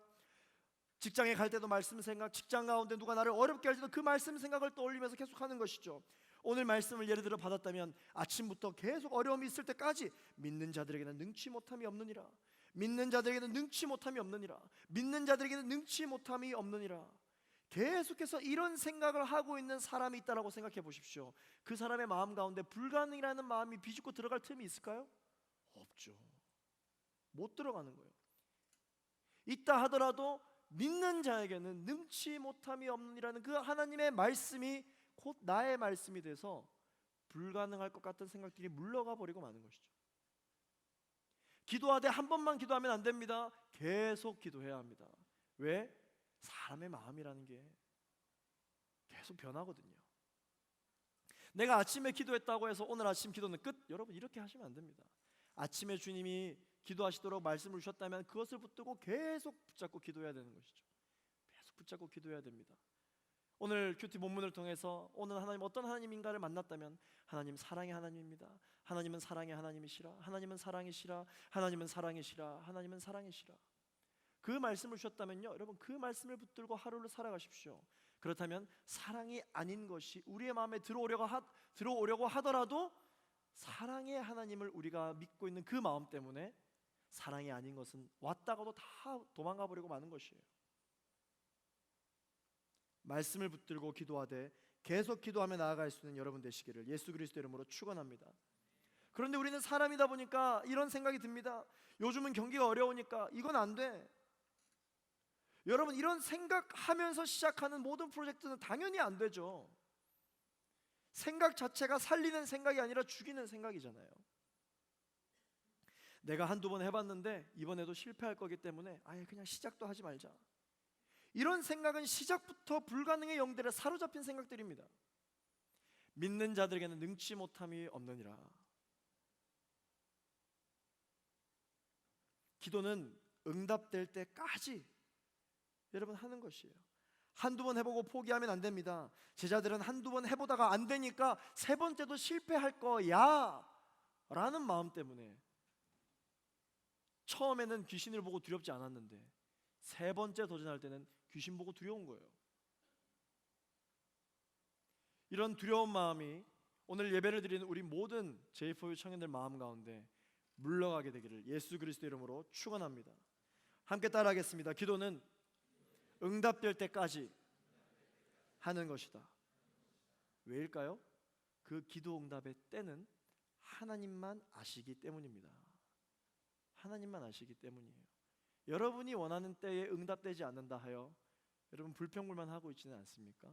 직장에 갈 때도 말씀 생각, 직장 가운데 누가 나를 어렵게 할 때도 그 말씀 생각을 떠올리면서 계속하는 것이죠. 오늘 말씀을 예를 들어 받았다면 아침부터 계속 어려움이 있을 때까지 믿는 자들에게는 능치 못함이 없느니라. 믿는 자들에게는 능치 못함이 없느니라. 믿는 자들에게는 능치 못함이 없느니라. 계속해서 이런 생각을 하고 있는 사람이 있다라고 생각해 보십시오. 그 사람의 마음 가운데 불가능이라는 마음이 비집고 들어갈 틈이 있을까요? 없죠. 못 들어가는 거예요. 있다 하더라도 믿는 자에게는 능치 못함이 없느니라는 그 하나님의 말씀이 곧 나의 말씀이 돼서 불가능할 것 같은 생각들이 물러가 버리고 마는 것이죠. 기도하되 한 번만 기도하면 안 됩니다. 계속 기도해야 합니다. 왜? 사람의 마음이라는 게 계속 변하거든요. 내가 아침에 기도했다고 해서 오늘 아침 기도는 끝? 여러분 이렇게 하시면 안 됩니다. 아침에 주님이 기도하시도록 말씀을 주셨다면 그것을 붙들고 계속 붙잡고 기도해야 되는 것이죠. 계속 붙잡고 기도해야 됩니다. 오늘 큐티 본문을 통해서 오늘 하나님 어떤 하나님인가를 만났다면 하나님 사랑의 하나님입니다. 하나님은 사랑의 하나님이시라. 하나님은 사랑이시라. 하나님은 사랑이시라. 하나님은 사랑이시라. 그 말씀을 주셨다면요, 여러분 그 말씀을 붙들고 하루를 살아가십시오. 그렇다면 사랑이 아닌 것이 우리의 마음에 들어오려고 하더라도 사랑의 하나님을 우리가 믿고 있는 그 마음 때문에 사랑이 아닌 것은 왔다가도 다 도망가 버리고 마는 것이에요. 말씀을 붙들고 기도하되 계속 기도하며 나아갈 수 있는 여러분 되시기를 예수 그리스도 이름으로 축원합니다. 그런데 우리는 사람이다 보니까 이런 생각이 듭니다. 요즘은 경기가 어려우니까 이건 안 돼. 여러분, 이런 생각하면서 시작하는 모든 프로젝트는 당연히 안 되죠. 생각 자체가 살리는 생각이 아니라 죽이는 생각이잖아요. 내가 한두 번 해봤는데 이번에도 실패할 거기 때문에 아예 그냥 시작도 하지 말자. 이런 생각은 시작부터 불가능의 영들에 사로잡힌 생각들입니다. 믿는 자들에게는 능치 못함이 없느니라. 기도는 응답될 때까지 여러분 하는 것이에요. 한두 번 해보고 포기하면 안 됩니다. 제자들은 한두 번 해보다가 안 되니까 세 번째도 실패할 거야 라는 마음 때문에 처음에는 귀신을 보고 두렵지 않았는데 세 번째 도전할 때는 귀신 보고 두려운 거예요. 이런 두려운 마음이 오늘 예배를 드리는 우리 모든 J4U 청년들 마음 가운데 물러가게 되기를 예수 그리스도 이름으로 축원합니다. 함께 따라하겠습니다. 기도는 응답될 때까지 하는 것이다. 왜일까요? 그 기도 응답의 때는 하나님만 아시기 때문입니다. 하나님만 아시기 때문이에요. 여러분이 원하는 때에 응답되지 않는다 하여 여러분 불평불만하고 있지는 않습니까?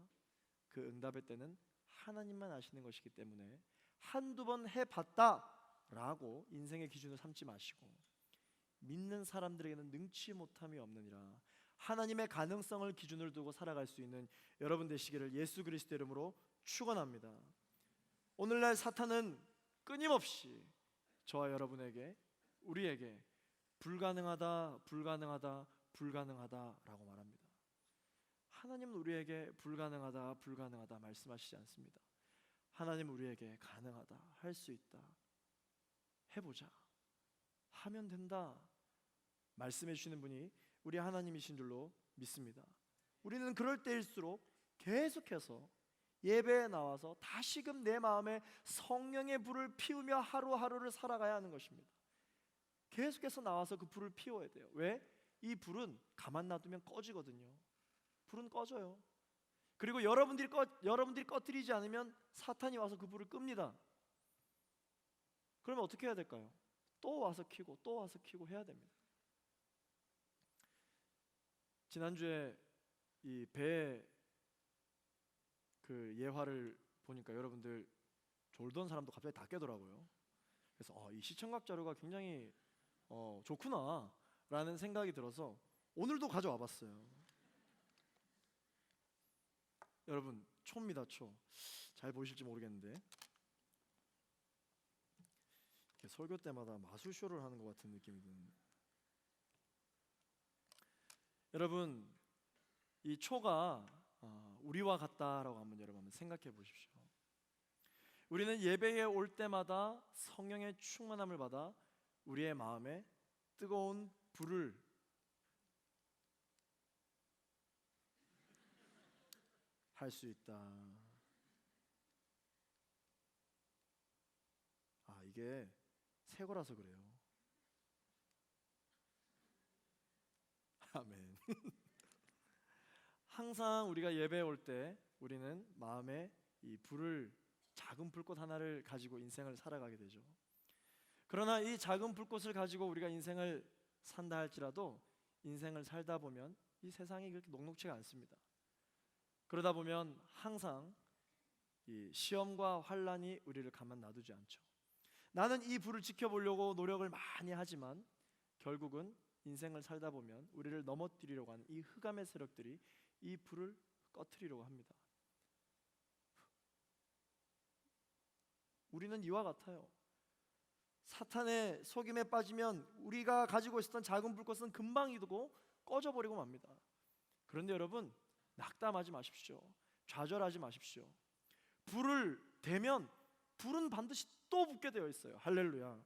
그 응답의 때는 하나님만 아시는 것이기 때문에 한두 번 해봤다라고 인생의 기준을 삼지 마시고 믿는 사람들에게는 능치 못함이 없느니라. 하나님의 가능성을 기준을 두고 살아갈 수 있는 여러분 되시기를 예수 그리스도 이름으로 축원합니다. 오늘날 사탄은 끊임없이 저와 여러분에게 우리에게 불가능하다 불가능하다 불가능하다라고 말합니다. 하나님은 우리에게 불가능하다 불가능하다 말씀하시지 않습니다. 하나님은 우리에게 가능하다, 할 수 있다, 해보자, 하면 된다 말씀해 주시는 분이 우리 하나님이신 줄로 믿습니다. 우리는 그럴 때일수록 계속해서 예배에 나와서 다시금 내 마음에 성령의 불을 피우며 하루하루를 살아가야 하는 것입니다. 계속해서 나와서 그 불을 피워야 돼요. 왜? 이 불은 가만 놔두면 꺼지거든요. 불은 꺼져요. 그리고 여러분들이 꺼뜨리지 않으면 사탄이 와서 그 불을 끕니다. 그러면 어떻게 해야 될까요? 또 와서 켜고 또 와서 켜고 해야 됩니다. 지난주에 이 배 그 예화를 보니까 여러분들 졸던 사람도 갑자기 다 깨더라고요. 그래서 이 시청각 자료가 굉장히 좋구나 라는 생각이 들어서 오늘도 가져와 봤어요. 여러분 초입니다. 초. 잘 보이실지 모르겠는데 이렇게 설교 때마다 마술쇼를 하는 것 같은 느낌이 드는. 여러분 이 초가 우리와 같다라고 여러분 생각해 보십시오. 우리는 예배에 올 때마다 성령의 충만함을 받아 우리의 마음에 뜨거운 불을 할 수 있다. 이게 새 거라서 그래요. 아멘. 항상 우리가 예배에 올 때 우리는 마음에 이 불을, 작은 불꽃 하나를 가지고 인생을 살아가게 되죠. 그러나 이 작은 불꽃을 가지고 우리가 인생을 산다 할지라도 인생을 살다 보면 이 세상이 그렇게 녹록지가 않습니다. 그러다 보면 항상 이 시험과 환란이 우리를 가만 놔두지 않죠. 나는 이 불을 지켜보려고 노력을 많이 하지만 결국은 인생을 살다 보면 우리를 넘어뜨리려고 하는 이 흑암의 세력들이 이 불을 꺼트리려고 합니다. 우리는 이와 같아요. 사탄의 속임에 빠지면 우리가 가지고 있었던 작은 불꽃은 금방 이두고 꺼져버리고 맙니다. 그런데 여러분 낙담하지 마십시오. 좌절하지 마십시오. 불을 대면 불은 반드시 또 붙게 되어 있어요. 할렐루야.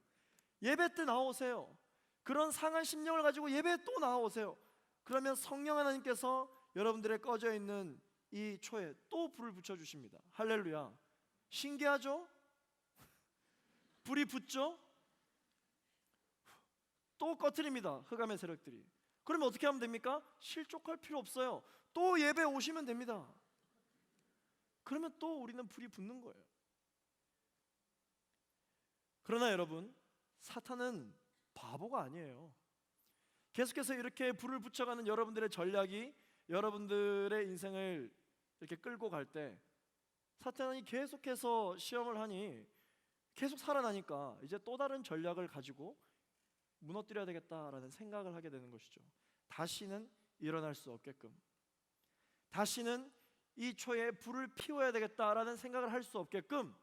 예배 때 나오세요. 그런 상한 심령을 가지고 예배에 또 나오세요. 그러면 성령 하나님께서 여러분들의 꺼져 있는 이 초에 또 불을 붙여주십니다. 할렐루야. 신기하죠? 불이 붙죠? 또 꺼트립니다. 흑암의 세력들이. 그러면 어떻게 하면 됩니까? 실족할 필요 없어요. 또 예배 오시면 됩니다. 그러면 또 우리는 불이 붙는 거예요. 그러나 여러분, 사탄은 바보가 아니에요. 계속해서 이렇게 불을 붙여가는 여러분들의 전략이 여러분들의 인생을 이렇게 끌고 갈 때 사탄이 계속해서 시험을 하니 계속 살아나니까 이제 또 다른 전략을 가지고 무너뜨려야 되겠다라는 생각을 하게 되는 것이죠. 다시는 일어날 수 없게끔, 다시는 이 초에 불을 피워야 되겠다라는 생각을 할 수 없게끔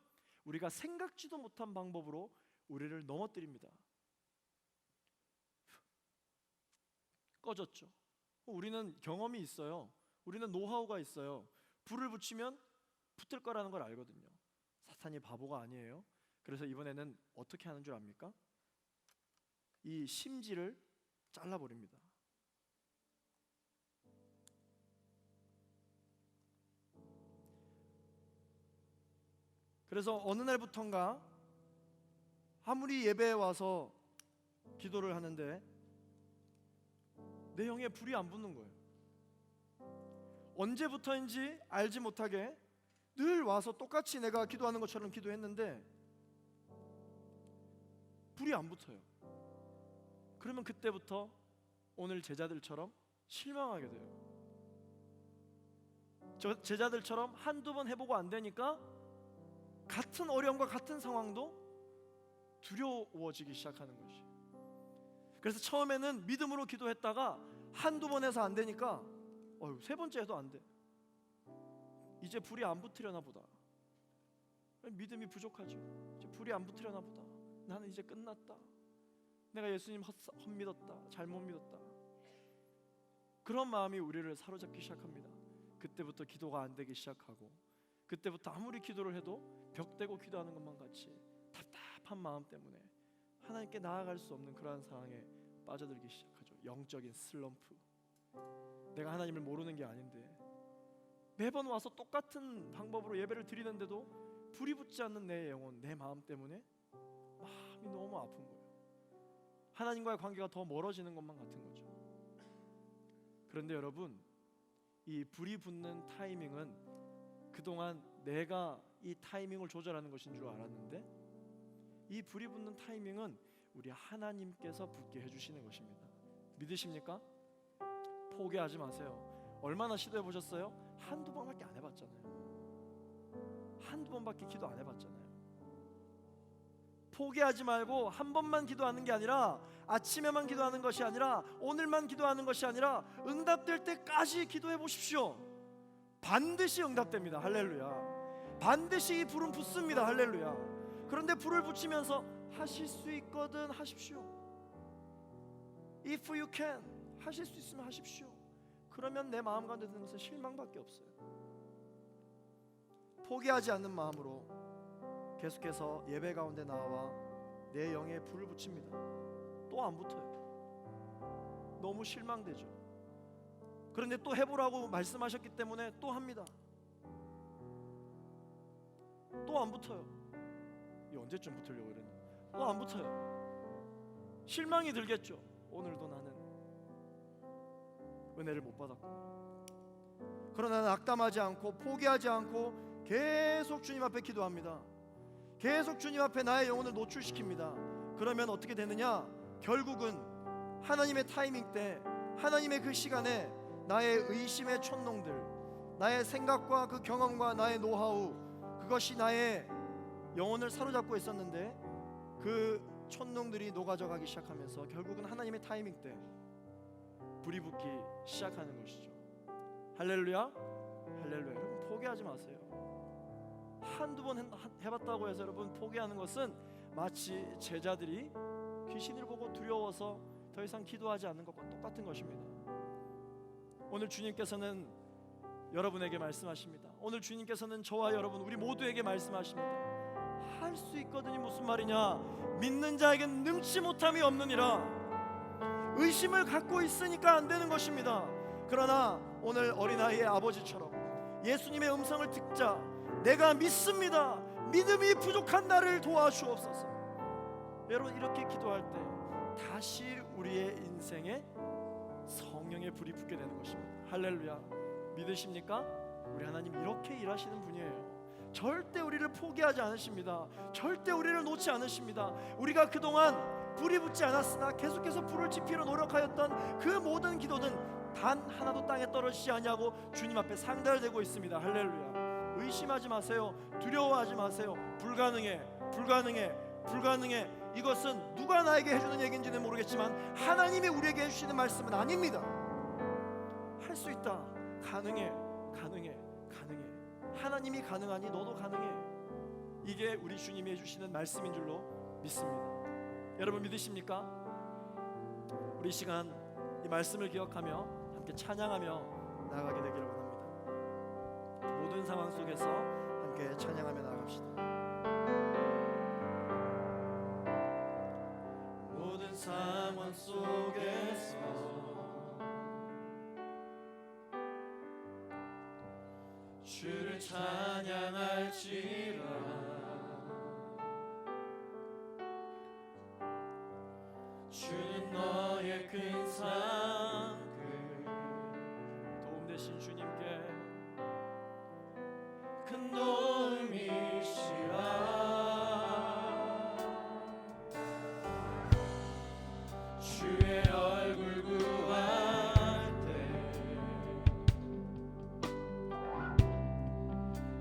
우리가 생각지도 못한 방법으로 우리를 넘어뜨립니다. 꺼졌죠. 우리는 경험이 있어요. 우리는 노하우가 있어요. 불을 붙이면 붙을 거라는 걸 알거든요. 사탄이 바보가 아니에요. 그래서 이번에는 어떻게 하는 줄 압니까? 이 심지를 잘라버립니다. 그래서 어느 날부턴가 아무리 예배에 와서 기도를 하는데 내 영에 불이 안 붙는 거예요. 언제부터인지 알지 못하게 늘 와서 똑같이 내가 기도하는 것처럼 기도했는데 불이 안 붙어요. 그러면 그때부터 오늘 제자들처럼 실망하게 돼요. 저 제자들처럼 한두 번 해보고 안 되니까 같은 어려움과 같은 상황도 두려워지기 시작하는 것이. 그래서 처음에는 믿음으로 기도했다가 한두 번 해서 안 되니까 세 번째 해도 안 돼. 이제 불이 안 붙으려나 보다. 믿음이 부족하죠. 이제 불이 안 붙으려나 보다. 나는 이제 끝났다. 내가 예수님 헛믿었다. 잘못 믿었다. 그런 마음이 우리를 사로잡기 시작합니다. 그때부터 기도가 안 되기 시작하고, 그때부터 아무리 기도를 해도 벽대고 기도하는 것만 같이 답답한 마음 때문에 하나님께 나아갈 수 없는 그러한 상황에 빠져들기 시작하죠. 영적인 슬럼프. 내가 하나님을 모르는 게 아닌데 매번 와서 똑같은 방법으로 예배를 드리는데도 불이 붙지 않는 내 영혼, 내 마음 때문에 마음이 너무 아픈 거예요. 하나님과의 관계가 더 멀어지는 것만 같은 거죠. 그런데 여러분, 이 불이 붙는 타이밍은 그동안 내가 이 타이밍을 조절하는 것인 줄 알았는데 이 불이 붙는 타이밍은 우리 하나님께서 붙게 해주시는 것입니다. 믿으십니까? 포기하지 마세요. 얼마나 시도해 보셨어요? 한두 번밖에 안 해봤잖아요. 한두 번밖에 기도 안 해봤잖아요. 포기하지 말고 한 번만 기도하는 게 아니라, 아침에만 기도하는 것이 아니라, 오늘만 기도하는 것이 아니라 응답될 때까지 기도해 보십시오. 반드시 응답됩니다. 할렐루야. 반드시 이 불은 붙습니다. 할렐루야. 그런데 불을 붙이면서 하실 수 있거든 하십시오. If you can, 하실 수 있으면 하십시오. 그러면 내 마음 가운데 드는 것은 실망밖에 없어요. 포기하지 않는 마음으로 계속해서 예배 가운데 나와 내 영에 불을 붙입니다. 또 안 붙어요. 너무 실망되죠. 그런데 또 해보라고 말씀하셨기 때문에 또 합니다. 또 안 붙어요. 이 언제쯤 붙으려고 이랬나? 또 안 붙어요. 실망이 들겠죠. 오늘도 나는 은혜를 못 받았구나. 그러나 나는 악담하지 않고 포기하지 않고 계속 주님 앞에 기도합니다. 계속 주님 앞에 나의 영혼을 노출시킵니다. 그러면 어떻게 되느냐? 결국은 하나님의 타이밍 때, 하나님의 그 시간에 나의 의심의 촌농들, 나의 생각과 그 경험과 나의 노하우, 그것이 나의 영혼을 사로잡고 있었는데 그 촌농들이 녹아져가기 시작하면서 결국은 하나님의 타이밍 때 불이 붙기 시작하는 것이죠. 할렐루야. 할렐루야. 여러분 포기하지 마세요. 한두 번 해봤다고 해서 여러분 포기하는 것은 마치 제자들이 귀신을 보고 두려워서 더 이상 기도하지 않는 것과 똑같은 것입니다. 오늘 주님께서는 여러분에게 말씀하십니다. 오늘 주님께서는 저와 여러분 우리 모두에게 말씀하십니다. 할 수 있거든이 무슨 말이냐? 믿는 자에겐 능치 못함이 없느니라. 의심을 갖고 있으니까 안 되는 것입니다. 그러나 오늘 어린아이의 아버지처럼 예수님의 음성을 듣자 내가 믿습니다. 믿음이 부족한 나를 도와주옵소서. 여러분 이렇게 기도할 때 다시 우리의 인생에 성령의 불이 붙게 되는 것입니다. 할렐루야. 믿으십니까? 우리 하나님 이렇게 일하시는 분이에요. 절대 우리를 포기하지 않으십니다. 절대 우리를 놓지 않으십니다. 우리가 그동안 불이 붙지 않았으나 계속해서 불을 지피려 노력하였던 그 모든 기도는 단 하나도 땅에 떨어지지 아니하고 주님 앞에 상달되고 있습니다. 할렐루야. 의심하지 마세요. 두려워하지 마세요. 불가능해, 불가능해, 불가능해. 이것은 누가 나에게 해주는 얘기인지는 모르겠지만 하나님이 우리에게 해주시는 말씀은 아닙니다. 할 수 있다. 가능해, 가능해, 가능해. 하나님이 가능하니 너도 가능해. 이게 우리 주님이 해주시는 말씀인 줄로 믿습니다. 여러분 믿으십니까? 우리 시간 이 말씀을 기억하며 함께 찬양하며 나아가게 되기를 원합니다. 모든 상황 속에서 함께 찬양하며 나아갑시다. 모든 상황 속에서 주를 찬양할지라. 주는 너의 큰 상급 도움 되신 주님께 큰 도움이시라. 주의 얼굴 구할 때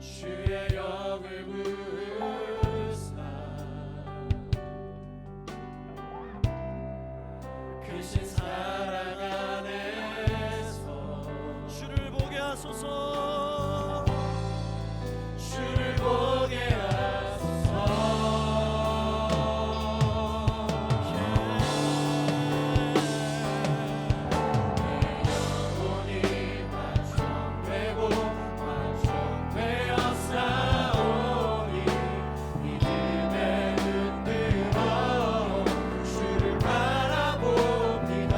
주의 영을 부으사 크신 사랑 안에서 주를 보게 하소서. 주를 보게 하소서. 내 영혼이 완성되고 완성되어 싸우니 믿음에 눈들어 주를 바라봅니다.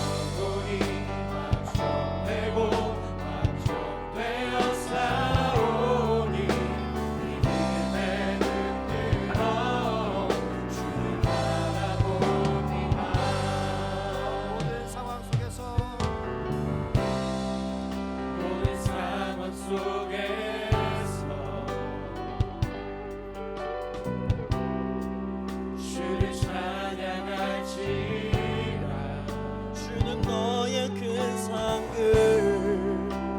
내 영혼이 완성되고 완성되어 싸우니 믿음에 눈들어 주를 바라봅니다. 모든 상황 속에서 모든 상황 속에서 주를 찬양할지라. 주는 너의 큰 상급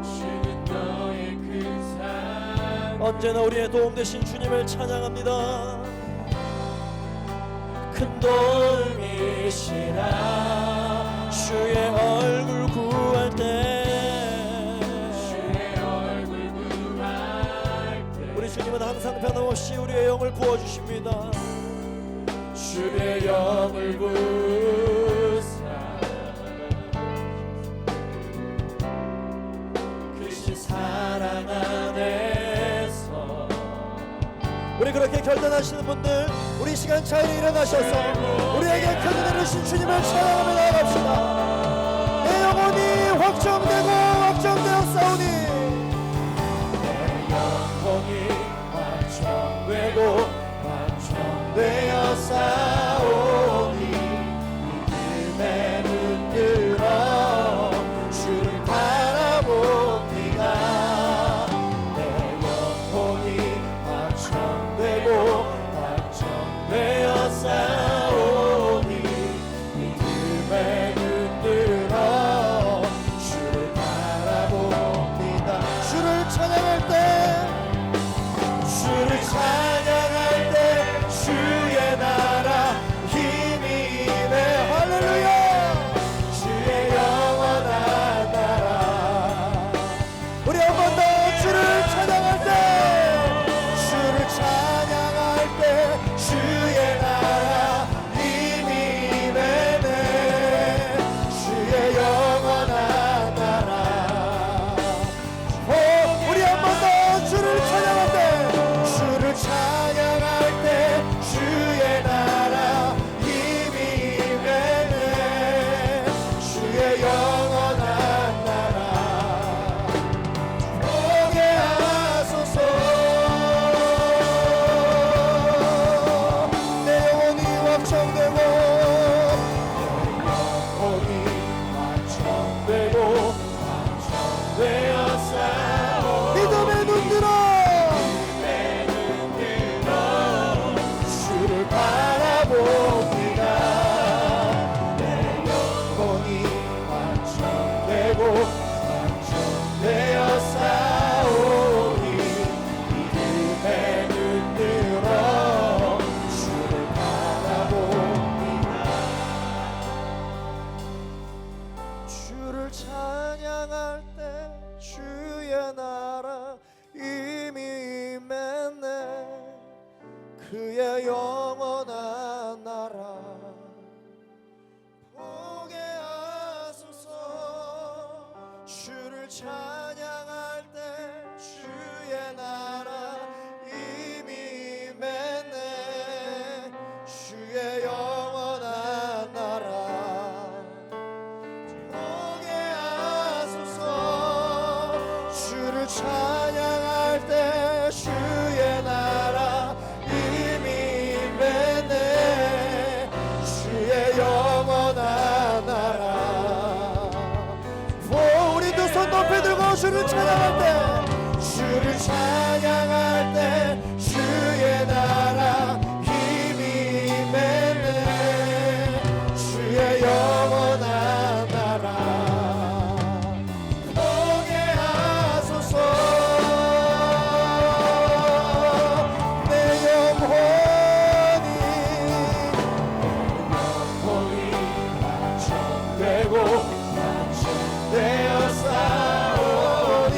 주는 너의 큰 상급 언제나 우리의 도움 되신 주님을 찬양합니다. 큰 도움이시라. 주의 얼굴 구할 때 주의 얼굴 구할 때 우리 주님은 항상 변함없이 우리의 영을 부어주십니다. 주의 영을 부으사 크신 사랑 안에서 우리 그렇게 결단하시는 분들 우리 시간 차에 일어나셔서 우리에게 큰 은혜를 주신 주님을 찬양하며 나아갑시다. 내 영혼이 확정되고 확정되어 싸우니 내 영혼이 확정되고 확정되어 싸우니 믿음에 눈들어 주를 바라봅니다. 내 영혼이 확정되고 확정되어 싸우니 믿음에 눈들어 주를 바라봅니다. 그의 영원한 나라 보게 하소서. 주를 찬양할 때 주의 나라 이미 임했네. 주의 영원한 나라 보게 하소서. 주를 찬양할 때 주의 나라 이미 임했네. 주의 영원한 나라. 우리 두 손 높이 들고 주를 찬양할 때, 주를 찬양할 때 주의 나라 힘이 임했네. 주의 영원한 나라 보게 하소서. 내 영혼이 되고 되어 싸우니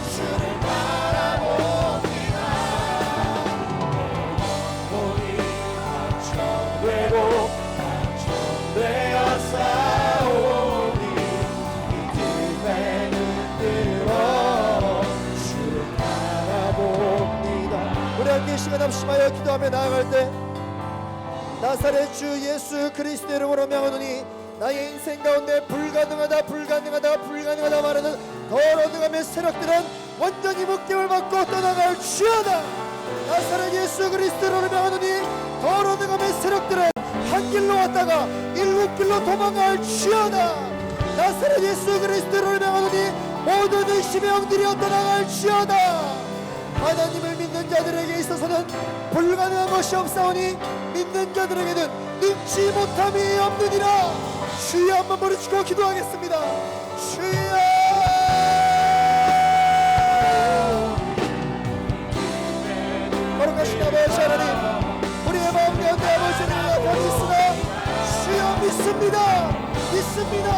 주를 바라봅니다. 되고 되어 싸우니 기쁨에 눈들어 주를 바라봅니다. 우리 함께 이 시간 합심하여 기도하며 나아갈 때, 나사렛 주 예수 그리스도 이름으로 명하노니 나의 인생 가운데 불가능하다 불가능하다 불가능하다 말하는 더러운 감의 세력들은 완전히 묶임을 받고 떠나갈 지어다. 나사렛 예수 그리스도 이름으로 명하노니 더러운 감의 세력들은 한 길로 왔다가 일곱 길로 도망갈 지어다. 나사렛 예수 그리스도 이름으로 명하노니 모든 의심의 영들이여 떠나갈 지어다. 하나님을 믿는 자들에게 있어서는 불가능한 것이 없사오니 믿는 자들에게는 능치 못함이 없느니라. 주여 한번 부르짖고 기도하겠습니다. 주여, 거룩하신 아버지 하나님, 우리의 마음 가운데 아버지를 약함이 있으나 주여 믿습니다. 믿습니다.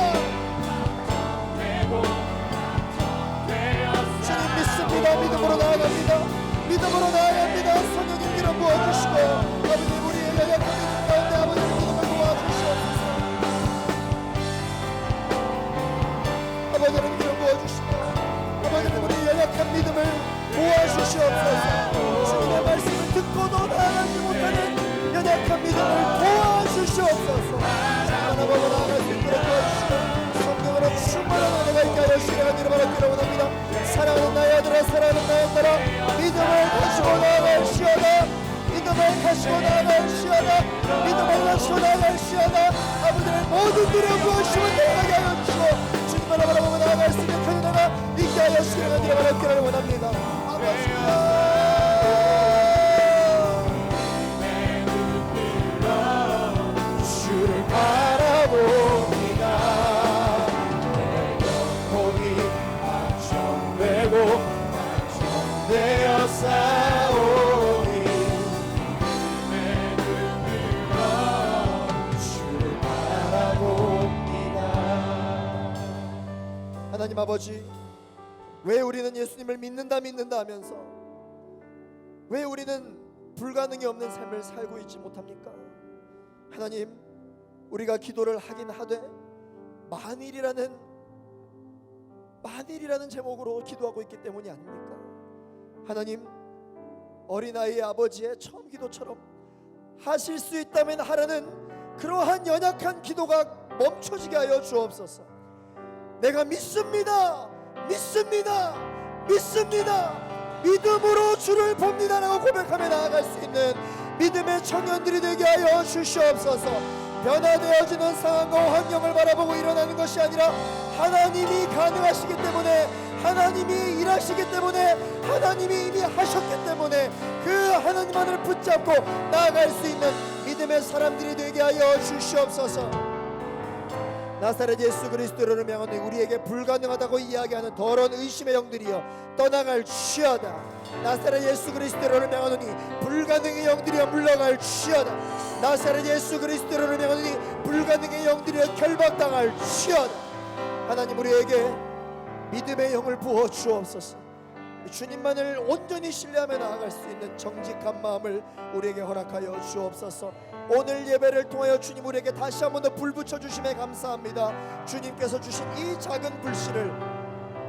주님 믿습니다. 믿음으로 나아갑니다. 믿음으로 나아갑니다. 성령님 기름 부어주시고 아버지 우리의 연약한 믿음 가운데 아버지의 믿음을 모아주시옵소서. 아버지는 기름 부어주시고 아버지는 우리의 연약한 믿음을 모아주시옵소서. 주님의 말씀을 듣고도 나아가지 못하는 연약한 믿음을 도와주시옵소서. 하나님 아버지 나아갈 수 있도록 도와주시고 성령으로 충만한 은혜가 있게 하여 주시기를 기도하기를 원합니다. 사랑하는 나의 아들아, 사랑하는 나의 딸아, 믿음을 가지고 나아갈시어다. 믿음을 가지고 나아갈시어다. 믿음을 가지고 나아갈시어다. 아버지의 모든 일을 부어주시면 나아가게 하여 주시고 주님을 바라보고 나아갈 수 있는 큰 은혜가 있게 하여 주시기를 기도하기를 원합니다. 아버지야, 주를 바라봅니다. 내 영혼이 되고 되어 싸우니 주를 바라봅니다. 하나님 아버지, 왜 우리는 예수님을 믿는다 하면서 왜 우리는 불가능이 없는 삶을 살고 있지 못합니까? 하나님, 우리가 기도를 하긴 하되 만일이라는 제목으로 기도하고 있기 때문이 아닙니까? 하나님, 어린아이의 아버지의 처음 기도처럼 하실 수 있다면 하라는 그러한 연약한 기도가 멈춰지게 하여 주옵소서. 내가 믿습니다. 믿음으로 주를 봅니다라고 고백하며 나아갈 수 있는 믿음의 청년들이 되게 하여 주시옵소서. 변화되어지는 상황과 환경을 바라보고 일어나는 것이 아니라 하나님이 가능하시기 때문에, 하나님이 일하시기 때문에, 하나님이 이미 하셨기 때문에 그 하나님 안을 붙잡고 나아갈 수 있는 믿음의 사람들이 되게 하여 주시옵소서. 나사렛 예수 그리스도를 명하는 우리에게 불가능하다고 이야기하는 더러운 의심의 영들이여 떠나갈 지어다. 나사렛 예수 그리스도를 명하노니 불가능의 영들이여 물러갈 지어다. 나사렛 예수 그리스도를 명하노니 불가능의 영들이여 결박당할 지어다. 하나님, 우리에게 믿음의 영을 부어 주옵소서. 주님만을 온전히 신뢰하며 나아갈 수 있는 정직한 마음을 우리에게 허락하여 주옵소서. 오늘 예배를 통하여 주님 우리에게 다시 한 번 더 불 붙여 주심에 감사합니다. 주님께서 주신 이 작은 불씨를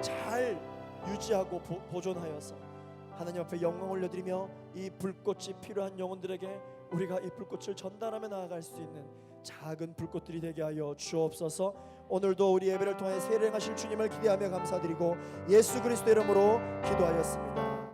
잘 유지하고 보존하여서 하나님 앞에 영광 올려드리며 이 불꽃이 필요한 영혼들에게 우리가 이 불꽃을 전달하며 나아갈 수 있는 작은 불꽃들이 되게 하여 주옵소서. 오늘도 우리 예배를 통해 세례하실 주님을 기대하며 감사드리고 예수 그리스도 이름으로 기도하였습니다.